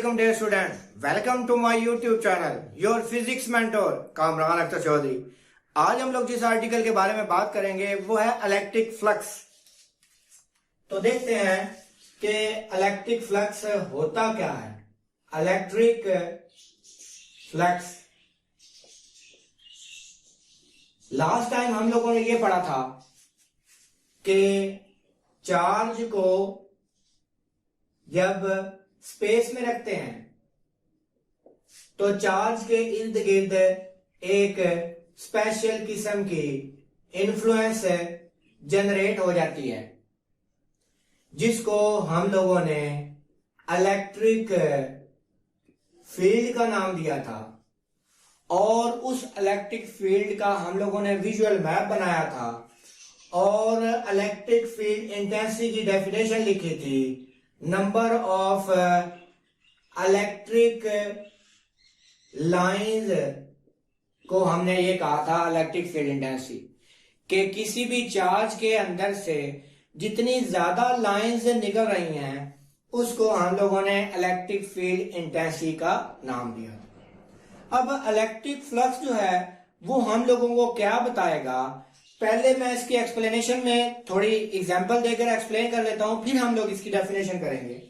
Assalamualaikum dear student. Welcome to my YouTube channel, your physics mentor Kamran Akhtar Chaudhary. आज हम लोग जिस आर्टिकल के बारे में बात करेंगे वो है इलेक्ट्रिक फ्लक्स। तो देखते हैं कि इलेक्ट्रिक फ्लक्स होता क्या है। इलेक्ट्रिक फ्लक्स लास्ट टाइम हम लोगों ने ये पढ़ा था कि चार्ज को जब स्पेस में रखते हैं तो चार्ज के इर्द गिर्द एक स्पेशल किस्म की इन्फ्लुएंस जनरेट हो जाती है जिसको हम लोगों ने इलेक्ट्रिक फील्ड का नाम दिया था और उस इलेक्ट्रिक फील्ड का हम लोगों ने विजुअल मैप बनाया था और इलेक्ट्रिक फील्ड इंटेंसिटी की डेफिनेशन लिखी थी। नंबर ऑफ इलेक्ट्रिक लाइंस को हमने ये कहा था इलेक्ट्रिक फील्ड इंटेंसिटी कि किसी भी चार्ज के अंदर से जितनी ज्यादा लाइंस निकल रही हैं उसको हम लोगों ने इलेक्ट्रिक फील्ड इंटेंसिटी का नाम दिया। अब इलेक्ट्रिक फ्लक्स जो है वो हम लोगों को क्या बताएगा, पहले मैं इसकी एक्सप्लेनेशन में थोड़ी एग्जांपल देकर एक्सप्लेन कर लेता हूं, फिर हम लोग इसकी डेफिनेशन करेंगे।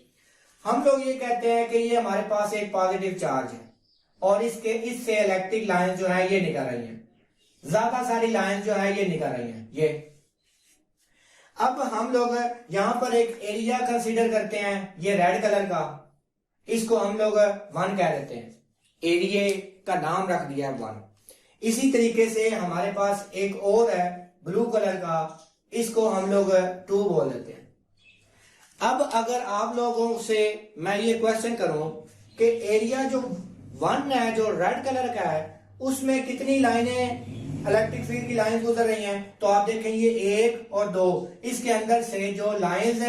हम लोग ये कहते हैं कि ये हमारे पास एक पॉजिटिव चार्ज है और इससे इलेक्ट्रिक लाइन जो है ये निकल रही हैं, ज्यादा सारी लाइन जो है ये निकल रही हैं ये। अब हम लोग यहां पर एक एरिया कंसीडर करते हैं, ये रेड कलर का, इसको हम लोग 1 कह देते हैं, एरिया का नाम रख दिया है 1। इसी तरीके से हमारे पास एक और है ब्लू कलर का, इसको हम लोग 2 बोल देते हैं। अब अगर आप लोगों से मैं ये क्वेश्चन करूं कि एरिया जो 1 है जो रेड कलर का है उसमें कितनी लाइनें इलेक्ट्रिक फील्ड की लाइंस गुजर रही हैं, तो आप देखेंगे 1 और 2, इसके अंदर से जो लाइंस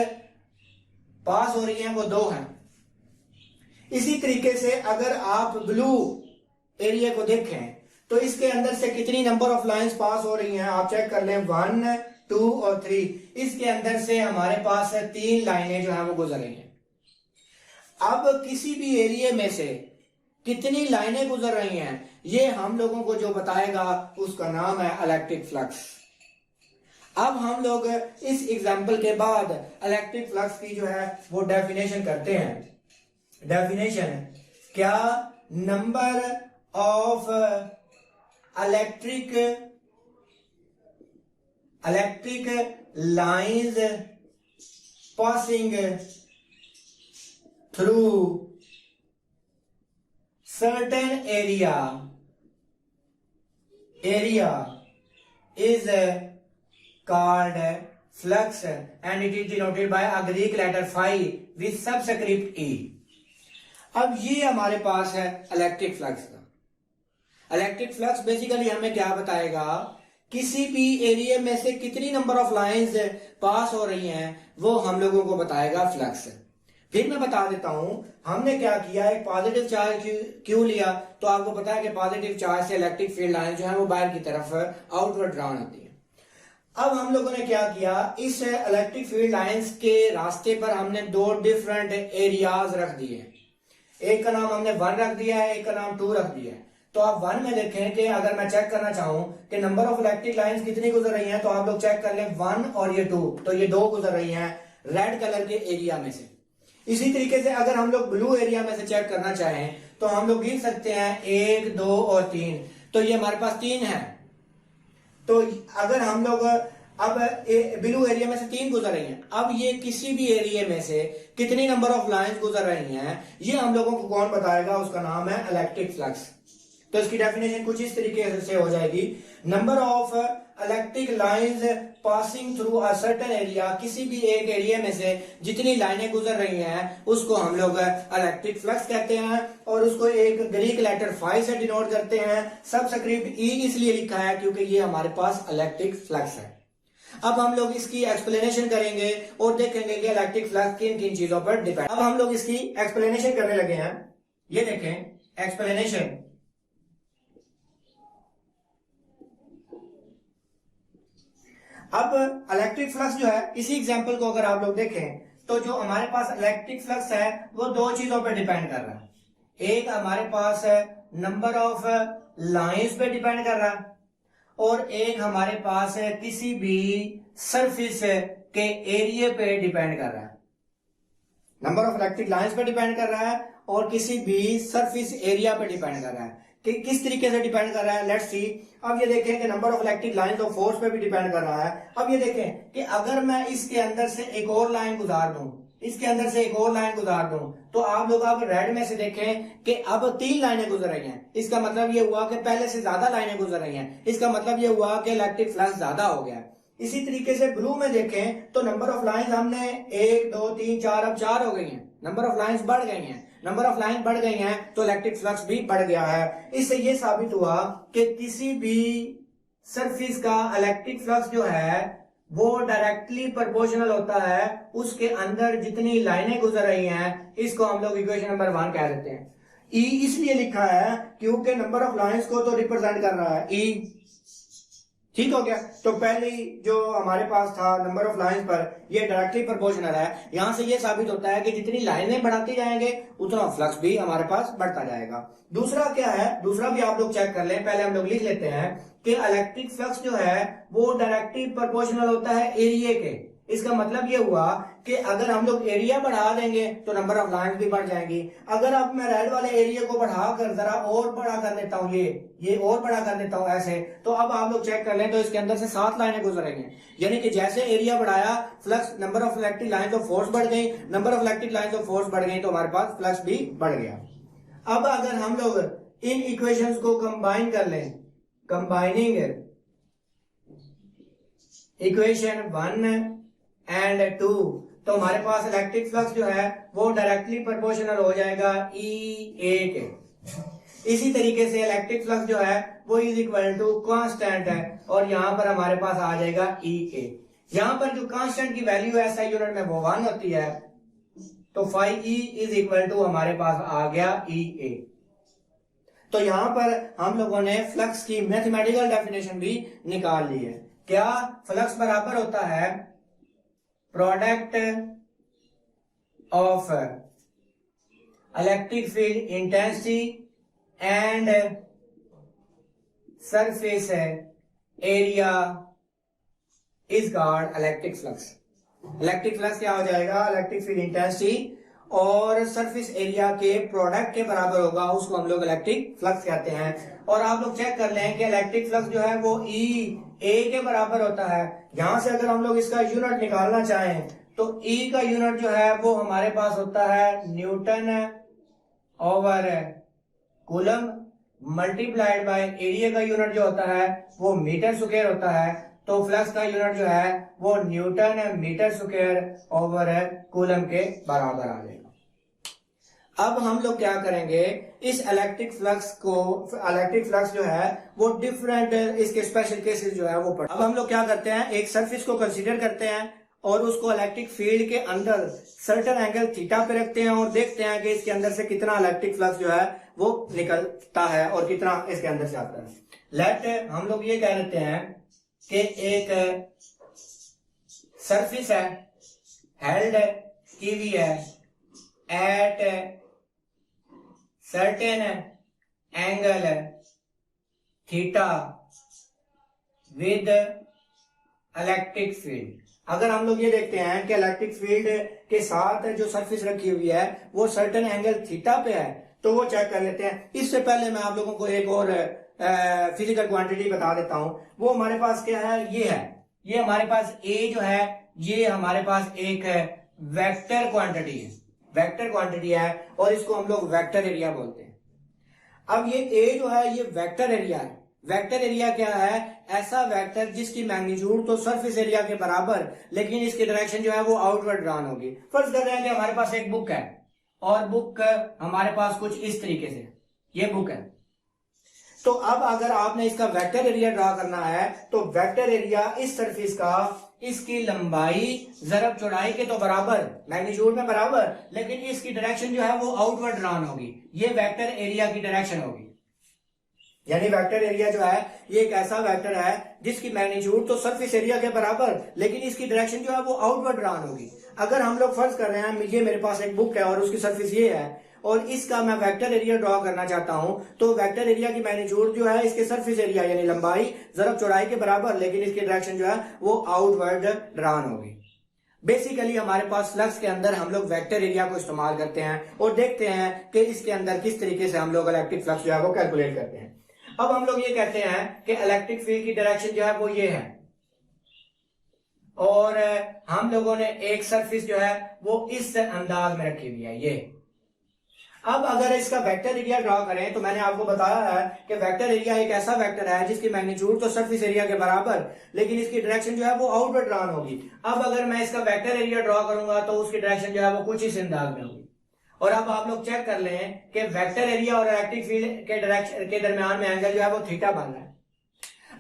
पास हो रही हैं वो 2 हैं। इसी तरीके से अगर आप ब्लू एरिया को देखें तो इसके अंदर से कितनी नंबर ऑफ लाइंस पास हो रही हैं, आप चेक कर लें 1, 2 और 3। इसके अंदर से हमारे पास 3 लाइनें जो है वो गुजर रही हैं। अब किसी भी एरिया में से कितनी लाइनें गुजर रही हैं ये हम लोगों को जो बताएगा उसका नाम है इलेक्ट्रिक फ्लक्स। अब हम लोग इस एग्जांपल के बाद इलेक्ट्रिक फ्लक्स की जो है वो डेफिनेशन करते हैं। डेफिनेशन क्या, number of electric lines passing through certain area is called flux and it is denoted by a Greek letter phi with subscript e। अब ये हमारे पास है इलेक्ट्रिक फ्लक्स का। इलेक्ट्रिक फ्लक्स बेसिकली हमें क्या बताएगा, किसी भी एरिया में से कितनी नंबर ऑफ लाइंस पास हो रही हैं वो हम लोगों को बताएगा फ्लक्स। फिर मैं बता देता हूं हमने क्या किया, एक पॉजिटिव चार्ज क्यों लिया, तो आपको पता है कि पॉजिटिव चार्ज से इलेक्ट्रिक फील्ड लाइन जो है वो बाहर की तरफ आउटवर्ड ड्राउन होती है। अब हम लोगों ने क्या किया, इस इलेक्ट्रिक फील्ड लाइंस के रास्ते पर हमने 2 डिफरेंट एरियाज रख दिए। एक का नाम हमने 1 रख दिया है, एक का नाम 2 रख दिया है। तो आप 1 में देखें कि अगर मैं चेक करना चाहूं कि नंबर ऑफ इलेक्ट्रिक लाइंस कितनी गुजर रही हैं, तो आप लोग चेक कर लें 1 और ये 2, तो ये 2 गुजर रही हैं रेड कलर के एरिया में से। इसी तरीके से अगर हम लोग ब्लू एरिया में से चेक करना चाहें तो हम लोग गिन सकते हैं 1, 2 और 3, तो ये हमारे पास 3 है। तो अगर हम लोग अब ब्लू एरिया में से 3 गुजर रही हैं, अब ये किसी भी एरिया में से कितनी नंबर ऑफ लाइंस गुजर रही हैं ये हम लोगों को कौन बताएगा, उसका नाम है इलेक्ट्रिक फ्लक्स। तो इसकी डेफिनेशन कुछ इस तरीके से हो जाएगी, number of electric lines passing through a certain area, किसी भी एक एरिया में से जितनी लाइनें गुजर रही हैं उसको हम लोग इलेक्ट्रिक फ्लक्स कहते हैं और उसको एक ग्रीक लेटर फाई से डिनोट करते हैं। सबस्क्रिप्ट ई इसलिए लिखा है क्योंकि ये हमारे पास इलेक्ट्रिक फ्लक्स है। अब हम लोग इसकी एक्सप्लेनेशन करेंगे और देखेंगे कि इलेक्ट्रिक फ्लक्स किन किन चीजों पर डिपेंड। अब हम लोग इसकी एक्सप्लेनेशन करने लगे हैं, ये देखें एक्सप्लेनेशन। अब इलेक्ट्रिक फ्लक्स जो है, इसी एग्जांपल को अगर आप लोग देखें तो जो हमारे पास इलेक्ट्रिक फ्लक्स है वो दो चीजों पर डिपेंड कर रहा है। एक हमारे पास नंबर ऑफ लाइंस पे डिपेंड कर रहा है और एक हमारे पास किसी भी सरफेस के एरिया पे डिपेंड कर रहा है। नंबर ऑफ इलेक्ट्रिक लाइंस पे डिपेंड कर रहा है और किसी भी सरफेस एरिया पे डिपेंड कर रहा है। कि किस तरीके से डिपेंड कर रहा है, लेट्स सी। अब ये देखें कि number of electric lines of force पे भी डिपेंड कर रहा है। अब ये देखें कि अगर मैं इसके अंदर से एक और लाइन गुजार दूं, इसके अंदर से एक और लाइन गुजार दूं, तो आप लोग अब रेड में से देखें कि अब 3 लाइनें गुजर रही हैं। इसका मतलब ये हुआ कि पहले से ज्यादा लाइनें गुजर रही हैं। इसका मतलब ये हुआ कि इलेक्ट्रिक फ्लक्स ज्यादा हो गया। इसी तरीके से ब्लू में देखें तो नंबर ऑफ लाइंस हमने 1 2 3 4 अब 4 हो गई हैं। नंबर ऑफ लाइंस बढ़ गई हैं। नंबर ऑफ लाइन बढ़ गई हैं तो इलेक्ट्रिक फ्लक्स भी बढ़ गया है। इससे ये साबित हुआ कि किसी भी सरफेस का इलेक्ट्रिक फ्लक्स जो है वो डायरेक्टली प्रोपोर्शनल होता है उसके अंदर जितनी लाइनें गुजर रही हैं। इसको हम लोग इक्वेशन नंबर 1 कह देते हैं। ई इसलिए लिखा है क्योंकि नंबर ऑफ लाइंस को तो रिप्रेजेंट कर रहा है ई। ठीक हो गया। तो पहले जो हमारे पास था नंबर ऑफ लाइंस पर, ये डायरेक्टली प्रोपोर्शनल है। यहां से ये साबित होता है कि जितनी लाइनें बढ़ाते जाएंगे उतना फ्लक्स भी हमारे पास बढ़ता जाएगा। दूसरा क्या है, दूसरा भी आप लोग चेक कर लें। पहले हम लोग लिख लेते हैं कि इलेक्ट्रिक फ्लक्स जो है वो डायरेक्टली प्रोपोर्शनल होता है एरिया के। इसका मतलब ये हुआ कि अगर हम लोग एरिया बढ़ा देंगे तो नंबर ऑफ लाइंस भी बढ़ जाएंगी। अगर अब मैं रेड वाले एरिया को बढ़ाकर जरा और बड़ा कर देता हूं, ये और बड़ा कर देता हूं ऐसे, तो अब आप लोग चेक कर लें तो इसके अंदर से 7 लाइनें गुजर रही हैं। यानी कि जैसे एरिया बढ़ाया flux, number of electric lines of force बढ़ गई, number of electric lines of force बढ़ गई तो हमारे पास फ्लक्स भी बढ़ गया। अब अगर हम लोग इन इक्वेशंस को कंबाइन कर लें, कंबाइनिंग इक्वेशन 1 एंड 2, तो हमारे पास इलेक्ट्रिक फ्लक्स जो है वो डायरेक्टली प्रोपोर्शनल हो जाएगा E A के। इसी तरीके से इलेक्ट्रिक फ्लक्स जो है वो इज इक्वल टू कांस्टेंट है और यहां पर हमारे पास आ जाएगा E A। यहां पर जो कांस्टेंट की वैल्यू है SI यूनिट में वो 1 होती है, तो phi E is equal to हमारे पास आ गया E A। तो यहां पर हम लोगों ने फ्लक्स की मैथमेटिकल डेफिनेशन भी निकाल ली है। क्या फ्लक्स बराबर होता है product of electric field intensity and surface area is called electric flux. Electric flux क्या हो जाएगा, इलेक्ट्रिक फील्ड इंटेंसिटी और सरफेस एरिया के प्रोडक्ट के बराबर होगा, उसको हम लोग इलेक्ट्रिक फ्लक्स कहते हैं। और आप लोग चेक कर लें कि इलेक्ट्रिक फ्लक्स जो है वो E A के बराबर होता है। यहां से अगर हम लोग इसका यूनिट निकालना चाहें तो E का यूनिट जो है वो हमारे पास होता है Newton over coulomb multiplied by area का यूनिट जो होता है वो मीटर स्क्वायर होता है। तो फ्लक्स का यूनिट जो है वो newton metre square over coulomb के बराबर आ जाएगा। अब हम लोग क्या करेंगे, इस इलेक्ट्रिक फ्लक्स जो है वो डिफरेंट इसके स्पेशल केसेस जो है वो पढ़। अब हम लोग क्या करते हैं, एक सरफेस को कंसीडर करते हैं और उसको इलेक्ट्रिक फील्ड के अंदर सर्टेन एंगल थीटा पे रखते हैं और देखते हैं कि इसके अंदर से कितना इलेक्ट्रिक फ्लक्स जो है वो निकलता है और कितना इसके अंदर से आता है। लेट हम लोग ये कह देते हैं कि एक सरफेस है हेल्ड की हुई है at certain angle theta with electric field. अगर हम लोग ये देखते हैं कि इलेक्ट्रिक फील्ड के साथ जो सरफेस रखी हुई है वो सर्टेन एंगल थीटा पे है, तो वो चेक कर लेते हैं। इससे पहले मैं आप लोगों को एक और फिजिकल क्वांटिटी बता देता हूं। वो हमारे पास क्या है, ये हमारे पास ए जो है ये हमारे पास एक वेक्टर क्वांटिटी है, वेक्टर क्वांटिटी है और इसको हम लोग वेक्टर एरिया बोलते हैं। अब ये ए जो है ये वेक्टर एरिया है। वेक्टर एरिया क्या है, ऐसा वेक्टर जिसकी मैग्नीट्यूड तो सरफेस एरिया के बराबर लेकिन इसकी डायरेक्शन जो है वो आउटवर्ड ड्रॉन होगी। फर्ज कर रहे हैं कि हमारे पास एक बुक है और बुक हमारे पास कुछ इस तरीके से ये बुक है। तो अब अगर आपने इसका वेक्टर एरिया ड्रा करना है तो वेक्टर एरिया इस सरफेस का इसकी लंबाई जरब चौड़ाई के तो बराबर, मैग्नीट्यूड में बराबर, लेकिन इसकी डायरेक्शन जो है वो आउटवर्ड ड्रॉन होगी। ये वेक्टर एरिया की डायरेक्शन होगी। यानी वेक्टर एरिया जो है ये एक ऐसा वेक्टर है जिसकी मैग्नीट्यूड तो सरफेस एरिया के बराबर, लेकिन इसकी डायरेक्शन जो है वो आउटवर्ड ड्रॉन होगी। अगर हम लोग फर्ज कर रहे हैं ये मेरे पास एक बुक है और उसकी सरफेस ये है और इसका मैं वेक्टर एरिया ड्रॉ करना चाहता हूं, तो वेक्टर एरिया की मैग्नीट्यूड जो है इसके सरफेस एरिया यानी लंबाई ज़रब चौड़ाई के बराबर, लेकिन इसकी डायरेक्शन जो है वो आउटवर्ड ड्रॉन होगी। बेसिकली हमारे पास फ्लक्स के अंदर हम लोग वेक्टर एरिया को इस्तेमाल करते हैं और देखते हैं कि इसके अंदर किस तरीके से हम लोग इलेक्ट्रिक फ्लक्स जो है वो कैलकुलेट करते हैं। अब हम लोग ये कहते हैं कि इलेक्ट्रिक फील्ड की डायरेक्शन जो है वो ये है और हम लोगों ने एक सरफेस जो है वो इस अंदाज में रखी हुई है ये। अब अगर इसका वेक्टर एरिया ड्रॉ करें तो मैंने आपको बताया है कि वेक्टर एरिया एक ऐसा वेक्टर है जिसकी मैग्नीट्यूड तो सरफेस एरिया के बराबर, लेकिन इसकी डायरेक्शन जो है वो आउटवर्ड ड्रॉन होगी। अब अगर मैं इसका वेक्टर एरिया ड्रॉ करूंगा तो उसकी डायरेक्शन जो है वो कुछ इस अंदाज में होगी। और अब आप लोग चेक कर लें कि वेक्टर एरिया और इलेक्ट्रिक फील्ड के डायरेक्शन के दरमियान में एंगल जो है वो थीटा बन रहा है।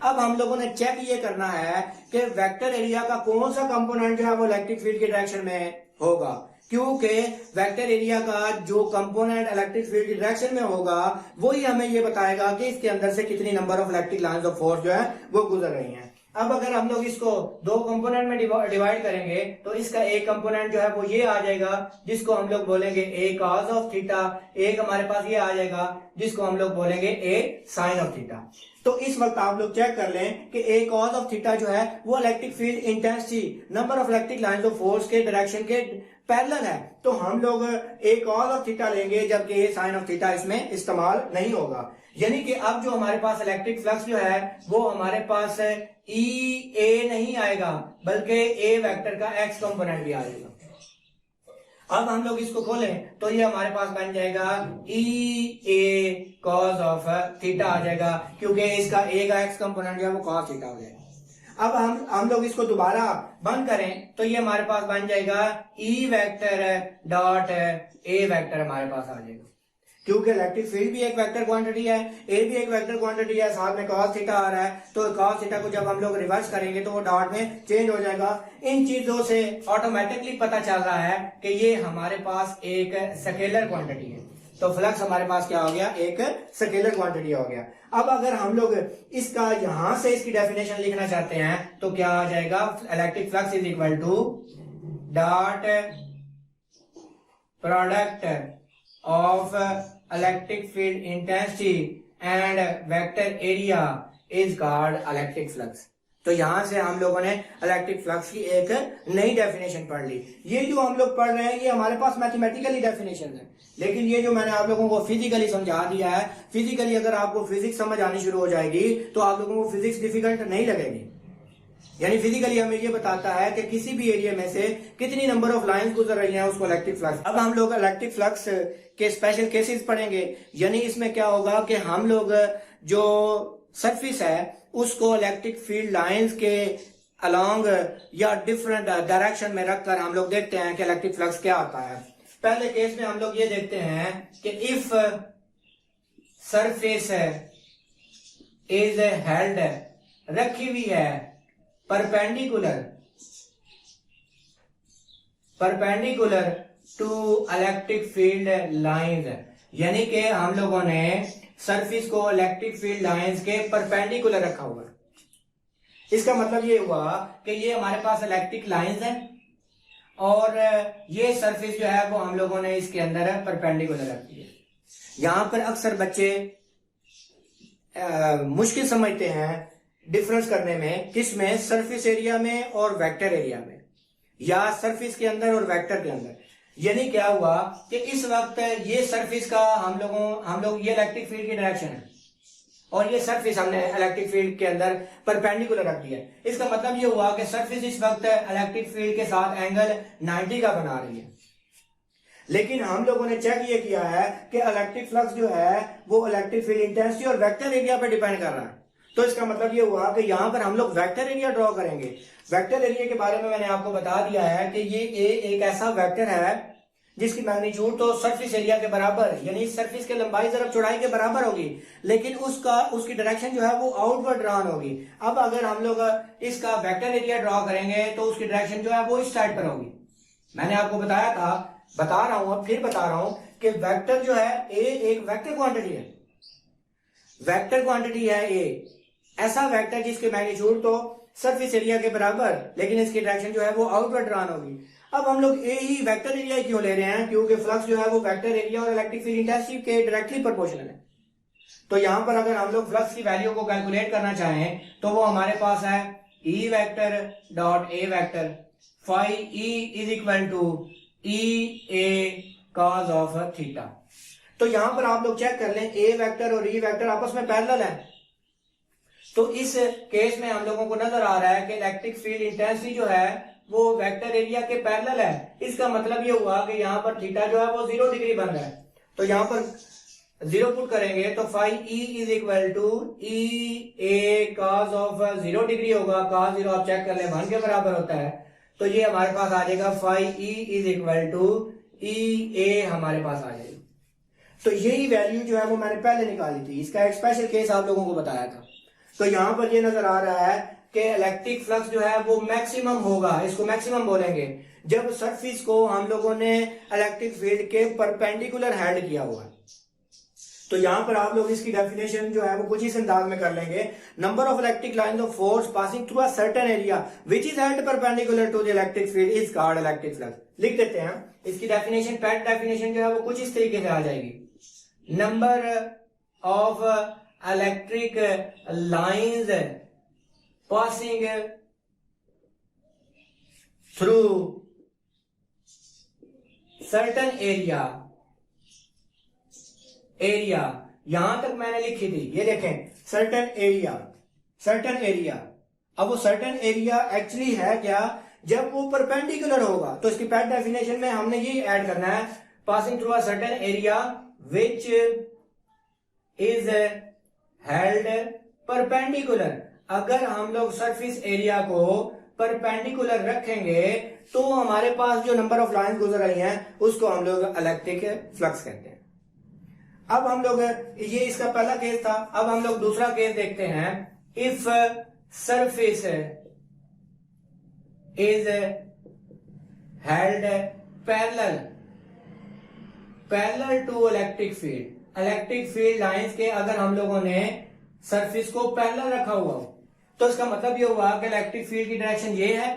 अब हम लोगों ने चेक ये करना है कि वेक्टर एरिया का कौन सा कंपोनेंट जो है वो इलेक्ट्रिक फील्ड की डायरेक्शन में होगा, क्योंकि वेक्टर एरिया का जो कंपोनेंट इलेक्ट्रिक फील्ड की डायरेक्शन में होगा वही हमें ये बताएगा कि इसके अंदर से कितनी number of electric lines of force जो है वो गुजर रही हैं। अब अगर हम लोग इसको दो कंपोनेंट में डिवाइड करेंगे तो इसका एक कंपोनेंट जो है वो ये आ जाएगा जिसको हम लोग बोलेंगे ए कॉस ऑफ थीटा, एक हमारे पास ये आ जाएगा जिसको हम लोग बोलेंगे ए साइन ऑफ थीटा। तो इस वक्त आप लोग चेक कर लें कि ए कॉस ऑफ थीटा जो है वो electric field intensity number of electric lines of force के डायरेक्शन के पैरेलल है, तो हम लोग ए कॉस ऑफ थीटा लेंगे जबकि ए साइन ऑफ थीटा इसमें इस्तेमाल नहीं होगा। यानी कि अब जो हमारे पास इलेक्ट्रिक फ्लक्स जो है वो हमारे पास ई ए नहीं आएगा बल्कि ए वेक्टर का एक्स कंपोनेंट भी आएगा। अब हम लोग इसको खोलें तो ये हमारे पास बन जाएगा E A cos of theta आ जाएगा, क्योंकि इसका ए का एक्स कंपोनेंट जो है वो कॉस थीटा हो जाएगा। अब हम लोग इसको दोबारा बंद करें तो ये हमारे पास बन जाएगा ई वेक्टर डॉट ए वेक्टर हमारे पास आ जाएगा, क्योंकि इलेक्ट्रिक फील्ड भी एक वेक्टर क्वांटिटी है, ए भी एक वेक्टर क्वांटिटी है, साथ में cos थीटा आ रहा है, तो cos थीटा को जब हम लोग रिवर्स करेंगे तो वो डॉट में चेंज हो जाएगा। इन चीजों से ऑटोमेटिकली पता चल रहा है कि ये हमारे पास एक स्केलर क्वांटिटी है, तो फ्लक्स हमारे पास क्या हो गया, एक स्केलर क्वांटिटी हो गया। अब अगर हम लोग इसका यहां से इसकी डेफिनेशन लिखना चाहते हैं तो क्या आ जाएगा, electric flux is equal to dot product of electric field intensity and vector area is called electric flux. तो यहां से हम लोगों ने इलेक्ट्रिक फ्लक्स की एक नई डेफिनेशन पढ़ ली। ये जो हम लोग पढ़ रहे हैं ये हमारे पास मैथमेटिकली डेफिनेशन है, लेकिन ये जो मैंने आप लोगों को फिजिकली समझा दिया है, फिजिकली अगर आपको फिजिक्स समझ आनी शुरू हो जाएगी तो आप लोगों को फिजिक्स डिफिकल्ट नहीं लगेगी। यानी फिजिकली हमें ये बताता है कि किसी भी एरिया में से कितनी नंबर ऑफ लाइंस गुजर रही हैं उसको इलेक्ट्रिक फ्लक्स। अब हम लोग इलेक्ट्रिक फ्लक्स के स्पेशल केसेस पढ़ेंगे, यानी इसमें क्या होगा कि हम लोग जो सरफेस है उसको इलेक्ट्रिक फील्ड लाइंस के अलोंग या डिफरेंट डायरेक्शन में रखकर हम लोग देखते हैं कि इलेक्ट्रिक फ्लक्स क्या आता है। पहले केस में हम लोग ये देखते हैं कि इफ सरफेस इज हेल्ड रखी हुई है perpendicular to electric field lines, यानी कि हम लोगों ने सरफेस को इलेक्ट्रिक फील्ड लाइंस के परपेंडिकुलर रखा हुआ है। इसका मतलब ये हुआ कि ये हमारे पास इलेक्ट्रिक लाइंस है और ये सरफेस जो है वो हम लोगों ने इसके अंदर परपेंडिकुलर रखी है। यहां पर अक्सर बच्चे मुश्किल समझते हैं डिफरेंस करने में, किसमें, सरफेस एरिया में और वेक्टर एरिया में, या सरफेस के अंदर और वेक्टर के अंदर। यानी क्या हुआ कि इस वक्त ये सरफेस का हम लोग ये इलेक्ट्रिक फील्ड की डायरेक्शन है और ये सरफेस हमने इलेक्ट्रिक फील्ड के अंदर परपेंडिकुलर रख दिया है। इसका मतलब ये हुआ कि सरफेस इस वक्त इलेक्ट्रिक फील्ड के साथ एंगल 90 का बना रही है, लेकिन हम लोगों ने चेक ये किया है कि इलेक्ट्रिक फ्लक्स जो है वो इलेक्ट्रिक फील्ड इंटेंसिटी और वेक्टर एरिया पर डिपेंड कर रहा है। तो इसका मतलब ये हुआ कि यहां पर हम लोग वेक्टर एरिया ड्रॉ करेंगे। वेक्टर एरिया के बारे में मैंने आपको बता दिया है कि ये एक ऐसा वेक्टर है जिसकी मैग्नीट्यूड तो सरफेस एरिया के बराबर, यानी सरफेस के लंबाई ज़रब चौड़ाई के बराबर होगी, लेकिन उसकी डायरेक्शन जो है वो आउटवर्ड ड्रॉन होगी। अब अगर हम लोग इसका वेक्टर एरिया ड्रॉ करेंगे तो उसकी डायरेक्शन जो है वो इस साइड पर होगी। मैंने आपको बताया था, बता रहा हूं, अब फिर बता रहा हूं कि वेक्टर जो है ए एक वेक्टर क्वांटिटी है, वेक्टर क्वांटिटी है ए, ऐसा वेक्टर जिसके मैग्नीट्यूड तो सरफेस एरिया के बराबर, लेकिन इसकी डायरेक्शन जो है वो आउटवर्ड रन होगी। अब हम लोग ए ही वेक्टर एरिया क्यों ले रहे हैं? क्योंकि फ्लक्स जो है वो वेक्टर एरिया और इलेक्ट्रिक फील्ड इंटेंसिटी के डायरेक्टली प्रोपोर्शनल है। तो यहां पर अगर हम लोग फ्लक्स की वैल्यू को कैलकुलेट करना चाहें तो वो हमारे पास है E vector dot A vector phi E is equal to E A cos of theta. तो यहां पर आप लोग चेक कर लें, ए वेक्टर और ई वेक्टर आपस में पैरेलल है। तो इस केस में हम लोगों को नजर आ रहा है कि इलेक्ट्रिक फील्ड इंटेंसिटी जो है वो वेक्टर एरिया के पैरेलल है। इसका मतलब ये हुआ कि यहाँ पर थीटा जो है वो 0 डिग्री बन रहा है। तो यहाँ पर 0 पुट करेंगे तो phi E is equal to E A cos of 0 degree होगा। कॉस 0 आप चेक कर ले 1 के बराबर होता है। तो ये हमारे पास आ जाएगा phi E is equal to E A हमारे पास आ जाएगी। तो यही वैल्यू जो है वो मैंने पहले निकाली थी, इसका एक स्पेशल केस आप लोगों को बताया था। तो यहां पर ये नजर आ रहा है कि इलेक्ट्रिक फ्लक्स जो है वो मैक्सिमम होगा, इसको मैक्सिमम बोलेंगे, जब सरफेस को हम लोगों ने इलेक्ट्रिक फील्ड के परपेंडिकुलर हेल्ड किया हुआ है। तो यहां पर आप लोग इसकी डेफिनेशन जो है वो कुछ इस अंदाज में कर लेंगे, number of electric lines of force passing through a certain area which is held perpendicular to the electric field is called electric flux. लिख देते हैं इसकी डेफिनेशन, पैट डेफिनेशन जो है वो कुछ इस तरीके से आ जाएगी, number of electric lines passing through certain area यहां तक मैंने लिखी थी, ये देखें सर्टेन एरिया। अब वो सर्टेन एरिया एक्चुअली है क्या? जब वो परपेंडिकुलर होगा। तो इसकी पैट डेफिनेशन में हमने ये ऐड करना है, passing through a certain area which is held perpendicular. अगर हम लोग सरफेस एरिया को परपेंडिकुलर रखेंगे तो हमारे पास जो नंबर ऑफ लाइंस गुजर रही हैं उसको हम लोग इलेक्ट्रिक फ्लक्स कहते हैं। अब हम लोग, ये इसका पहला केस था। अब हम लोग दूसरा केस देखते हैं, if surface is held parallel to electric field lines के अगर हम लोगों ने सरफेस को पैरेलल रखा हुआ हो तो इसका मतलब ये हुआ कि इलेक्ट्रिक फील्ड की डायरेक्शन ये है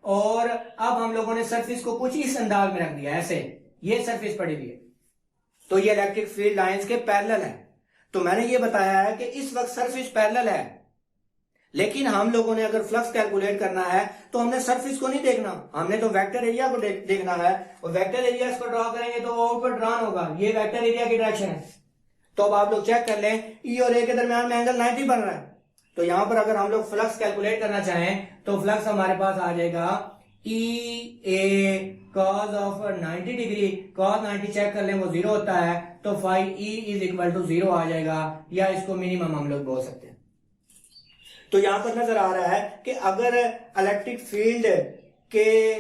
और अब हम लोगों ने सरफेस को कुछ इस अंदाज में रख दिया, ऐसे ये सरफेस पड़ी हुई है तो ये इलेक्ट्रिक फील्ड लाइंस के पैरेलल है। तो मैंने ये बताया है कि इस वक्त सरफेस पैरेलल है, लेकिन हम लोगों ने अगर फ्लक्स कैलकुलेट करना है तो हमने सरफेस को नहीं देखना, हमने तो वेक्टर एरिया को देखना है। और वेक्टर एरिया इसको ड्रॉ करेंगे तो आउटवर्ड ड्रॉन होगा, ये वेक्टर एरिया की डायरेक्शन है। तो अब आप लोग चेक कर लें, ई और ए के दरमियान में एंगल 90 बन रहा है। तो यहां पर अगर हम लोग फ्लक्स कैलकुलेट करना चाहें तो फ्लक्स हमारे पास आ जाएगा E A cos of 90 degree. Cos 90 check कर लें वो 0 होता है, तो phi E is equal to 0 आ जाएगा, या इसको मिनिमम हम लोग बोल सकते हैं। तो यहां पर नजर आ रहा है कि अगर इलेक्ट्रिक फील्ड के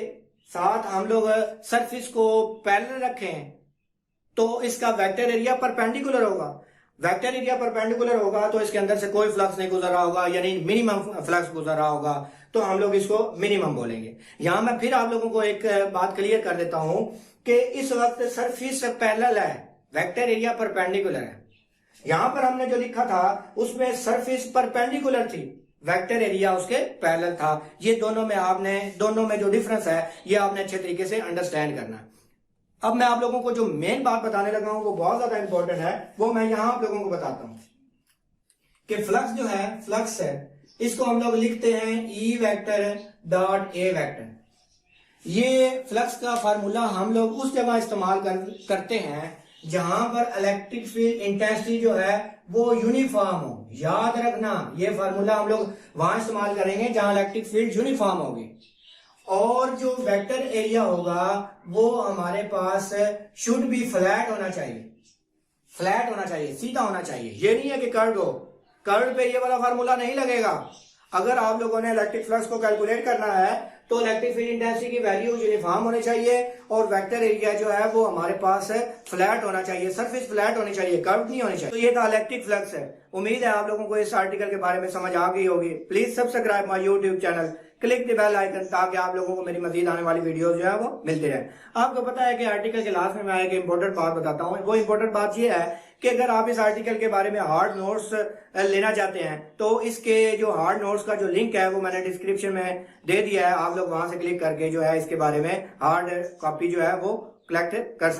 साथ हम लोग सरफेस को पैरेलल रखें तो इसका वेक्टर एरिया परपेंडिकुलर होगा। वेक्टर एरिया परपेंडिकुलर होगा तो इसके अंदर से कोई फ्लक्स नहीं गुजर रहा होगा, यानी मिनिमम फ्लक्स गुजर रहा होगा, तो हम लोग इसको मिनिमम बोलेंगे। यहां मैं फिर आप लोगों को एक बात क्लियर कर देता हूं कि इस वक्त सरफेस पैरेलल है, वेक्टर एरिया परपेंडिकुलर है। यहां पर हमने जो लिखा था उसमें सरफेस परपेंडिकुलर थी, वेक्टर एरिया उसके पैरेलल था। ये दोनों में जो डिफरेंस है ये आपने अच्छे तरीके से अंडरस्टैंड करना है। अब मैं आप लोगों को जो मेन बात बताने लगा हूं वो बहुत ज्यादा इंपॉर्टेंट है, वो मैं यहां आप लोगों को बताता हूं कि फ्लक्स जो है, फ्लक्स है, इसको हम लोग लिखते हैं ई वेक्टर डॉट ए वेक्टर। ये फ्लक्स का फार्मूला हम लोग उस जगह इस्तेमाल करते हैं जहां पर इलेक्ट्रिक फील्ड इंटेंसिटी जो है वो यूनिफॉर्म हो। याद रखना, ये फार्मूला हम लोग वहां इस्तेमाल करेंगे जहां इलेक्ट्रिक फील्ड यूनिफॉर्म होगी। और जो वेक्टर एरिया होगा वो हमारे पास शुड बी फ्लैट होना चाहिए, सीधा होना चाहिए। ये नहीं है कि कर्व हो, कर्व पे ये वाला फार्मूला नहीं लगेगा। अगर आप लोगों ने इलेक्ट्रिक फ्लक्स को कैलकुलेट करना है तो इलेक्ट्रिक फील्ड इंटेंसिटी की वैल्यू यूनिफॉर्म होनी चाहिए और वेक्टर एरिया जो है वो हमारे पास फ्लैट होना चाहिए, सरफेस फ्लैट होनी चाहिए, कर्व नहीं होनी चाहिए। तो ये था इलेक्ट्रिक फ्लक्स है। उम्मीद है आप लोगों को इस आर्टिकल के बारे में समझ आ गई होगी। Please subscribe my YouTube channel, click the bell icon, ताकि आप लोगों को मेरी मजीद आने वाली वीडियोस जो है वो मिलती रहे। आपको पता है कि आर्टिकल के लास्ट में मैं एक इंपॉर्टेंट बात बताता हूँ। वो इंपॉर्टेंट बात ये है कि अगर आप इस आर्टिकल के बारे में हार्ड नोट्स लेना चाहते हैं तो इसके जो हार्ड नोट्स का जो लिंक है वो मैंने डिस्क्रिप्शन में दे दिया है। आप लोग वहां से क्लिक करके जो है इसके बारे में हार्ड कॉपी जो है वो कलेक्ट कर सकते हैं।